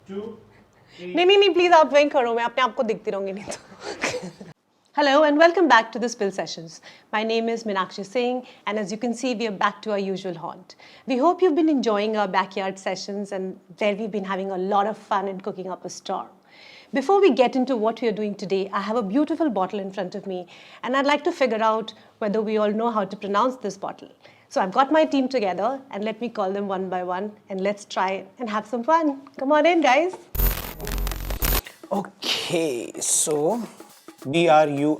नहीं प्लीज आप वहीं करो मैं अपने आप को दिखती रहूंगी नहीं तो Hello and welcome back to the Spill Sessions. My name is Meenakshi Singh and as you can see we are back to our usual haunt. We hope you've been enjoying our backyard sessions and where we've been having a lot of fun in cooking up a storm. Before we get into what we are doing today, I have a beautiful bottle in front of me and I'd like to figure out whether we all know how to pronounce this bottle. So I've got my team together and let me call them one by one and let's try and have some fun. Come on in guys. Okay, so BRUICH. LADDICH.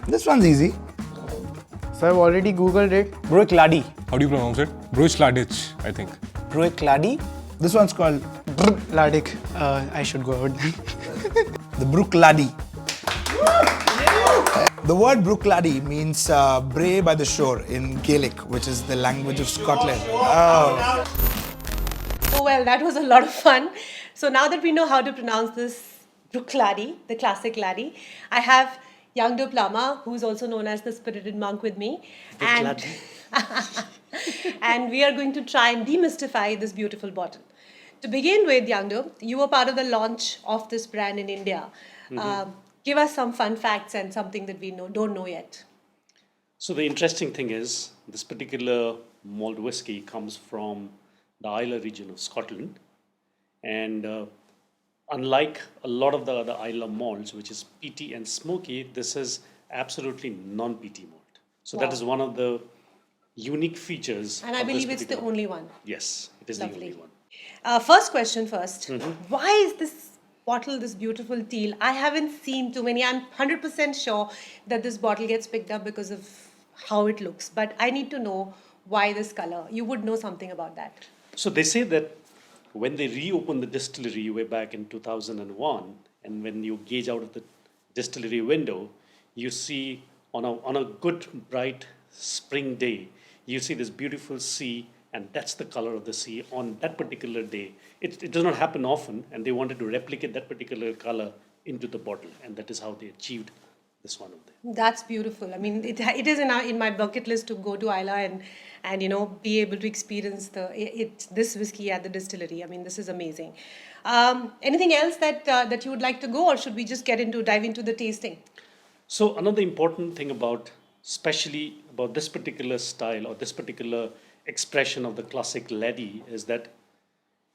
This one's easy. So I've already Googled it. BRUICHLADDICH. How do you pronounce it? BRUICHLADDICH, I think. BRUICHLADDICH. This one's called BRUICHLADDICH. I should go out then. the BRUICHLADDICH. The word BRUICHLADDICH means Bray by the shore in Gaelic, which is the language of Scotland. Oh well, that was a lot of fun. So now that we know how to pronounce this BRUICHLADDICH, the classic laddie, I have Yangdo Plama, who's also known as the spirited monk with me. And, and we are going to try and demystify this beautiful bottle. To begin with, Yangdo, you were part of the launch of this brand in India. Give us some fun facts and something that we don't know yet. So the interesting thing is, this particular malt whiskey comes from the Islay region of Scotland. And unlike a lot of the other Islay malts, which is peaty and smoky, this is absolutely non-peaty malt. So that is one of the unique features. And I believe it's the only one. Yes, it is the only one. First question first. Why is this bottle this beautiful teal? I haven't seen too many. I'm 100% sure that this bottle gets picked up because of how it looks. But I need to know why this color. You would know something about that. So they say that when they reopened the distillery way back in 2001, and when you gauge out of the distillery window, you see on a good, bright spring day, you see this beautiful sea, and that's the color of the sea on that particular day. It does not happen often, and they wanted to replicate that particular color into the bottle, and that is how they achieved this one of them. That's beautiful. I mean, it is in my bucket list to go to Islay and be able to experience this whiskey at the distillery. I mean, this is amazing. Anything else that you would like to go, or should we just dive into the tasting? So another important thing especially about this particular style or this particular expression of the classic laddie is that,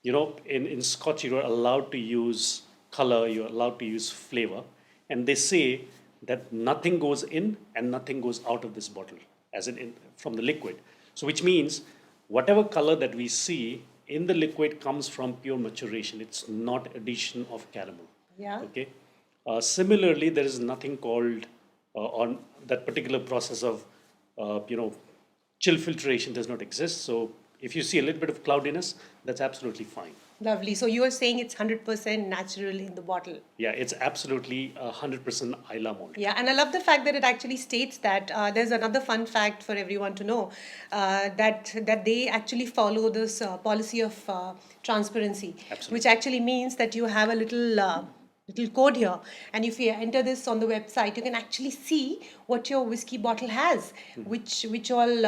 in Scotch you are allowed to use color, you're allowed to use flavor, and they say that nothing goes in and nothing goes out of this bottle, as from the liquid. So which means whatever color that we see in the liquid comes from pure maturation. It's not addition of caramel. Yeah. Okay. Similarly, there is nothing called on that particular process of chill filtration does not exist. So if you see a little bit of cloudiness, that's absolutely fine. Lovely. So you are saying it's 100% natural in the bottle. Yeah, it's absolutely 100% Islay malt. Yeah, and I love the fact that it actually states that there's another fun fact for everyone to know that they actually follow this policy of transparency, Absolutely. which actually means that you have a little code here, and if you enter this on the website, you can actually see what your whiskey bottle has, which all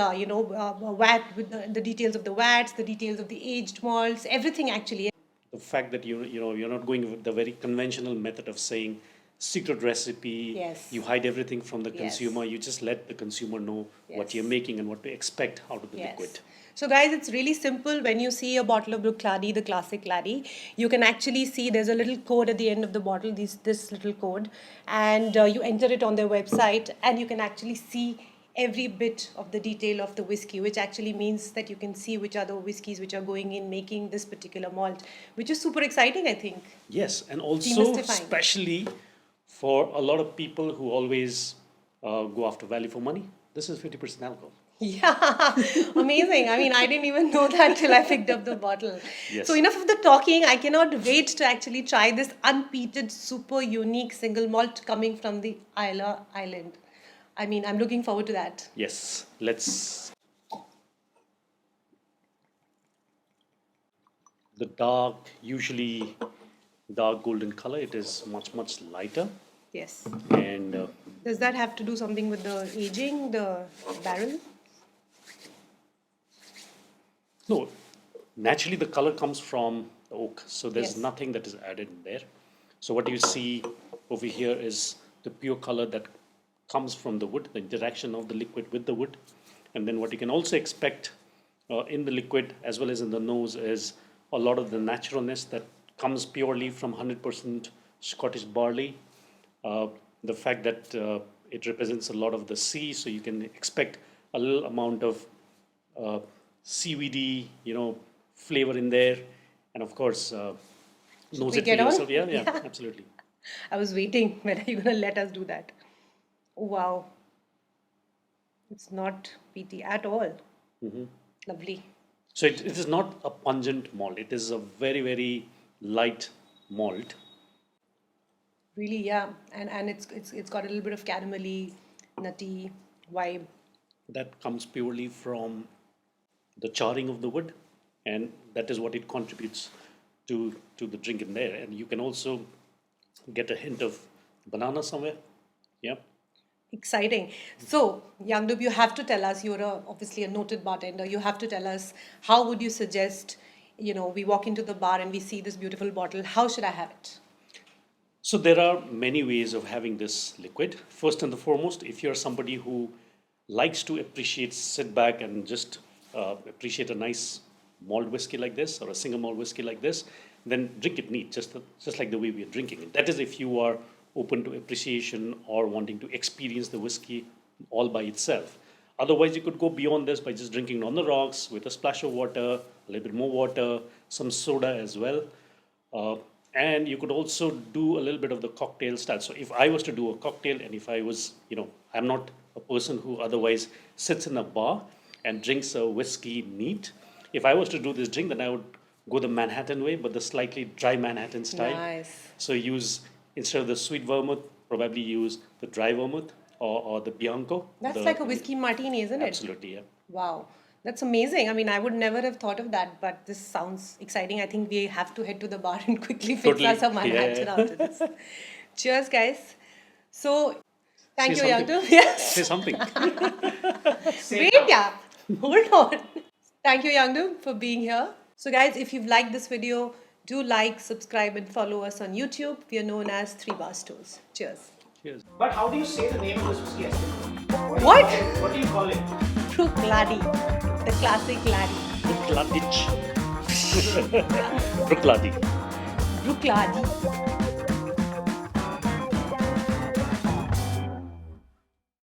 VAT with the details of the VATs, the details of the aged malts, everything actually. The fact that you're not going with the very conventional method of saying secret recipe. Yes. You hide everything from the Yes. consumer. You just let the consumer know what Yes. you're making and what to expect out of the liquid. So guys, it's really simple. When you see a bottle of BRUICHLADDICH, the classic laddie, you can actually see there's a little code at the end of the bottle, this little code, and you enter it on their website and you can actually see every bit of the detail of the whiskey, which actually means that you can see which are the whiskeys which are going in making this particular malt, which is super exciting, I think. Yes, and also Demystifying. especially for a lot of people who always go after value for money, this is 50% alcohol. Yeah, amazing. I mean, I didn't even know that till I picked up the bottle. Yes. So enough of the talking. I cannot wait to actually try this unpeated, super unique single malt coming from the Islay Island. I mean, I'm looking forward to that. Yes, let's. The usually dark golden color, it is much, much lighter. Yes. And Does that have to do something with the aging, the barrel? no, naturally the color comes from the oak, so there's Yes. nothing that is added in there. So what you see over here is the pure color that comes from the wood, the interaction of the liquid with the wood. And then what you can also expect in the liquid as well as in the nose is a lot of the naturalness that comes purely from 100% Scottish barley. The fact that it represents a lot of the sea, so you can expect a little amount of seaweedy, flavor in there, and of course, nose we it for get on? yourself. Yeah, absolutely. I was waiting. When are you going to let us do that? Oh, wow. It's not peaty at all. Lovely. So it is not a pungent malt. It is a very, very light malt. Really, yeah. And it's got a little bit of caramelly, nutty vibe. That comes purely from the charring of the wood, and that is what it contributes to the drink in there. And you can also get a hint of banana somewhere. Yeah. Exciting. So, Yangdub, you have to tell us, obviously a noted bartender, you have to tell us, how would you suggest, we walk into the bar and we see this beautiful bottle, how should I have it? So there are many ways of having this liquid. First and the foremost, if you're somebody who likes to sit back and just appreciate a nice malt whiskey like this or a single malt whiskey like this, then drink it neat, just like the way we are drinking it. That is if you are open to appreciation or wanting to experience the whiskey all by itself. Otherwise, you could go beyond this by just drinking on the rocks with a splash of water, a little bit more water, some soda as well. And you could also do a little bit of the cocktail style. So if I was to do a cocktail, and if I was, I'm not a person who otherwise sits in a bar and drinks a whiskey neat. If I was to do this drink, then I would go the Manhattan way, but the slightly dry Manhattan style. Nice. So instead of the sweet vermouth, probably use the dry vermouth or the Bianco. That's like a whiskey martini, isn't it? Absolutely, yeah. Wow. That's amazing. I mean, I would never have thought of that, but this sounds exciting. I think we have to head to the bar and quickly fix Totally. us a Manhattan Yeah. after this. Cheers, guys. So, thank Say you, something. Yangdub. Yes. Say something. Wait, yeah. Hold on. Thank you, Yangdub, for being here. So, guys, if you've liked this video, do like, subscribe, and follow us on YouTube. We are known as 3 Bar Stores. Cheers. Cheers. But how do you say the name of this whiskey? What? What do you call it? BRUICHLADDICH, the classic laddie. BRUICHLADDICH. BRUICHLADDICH. BRUICHLADDICH.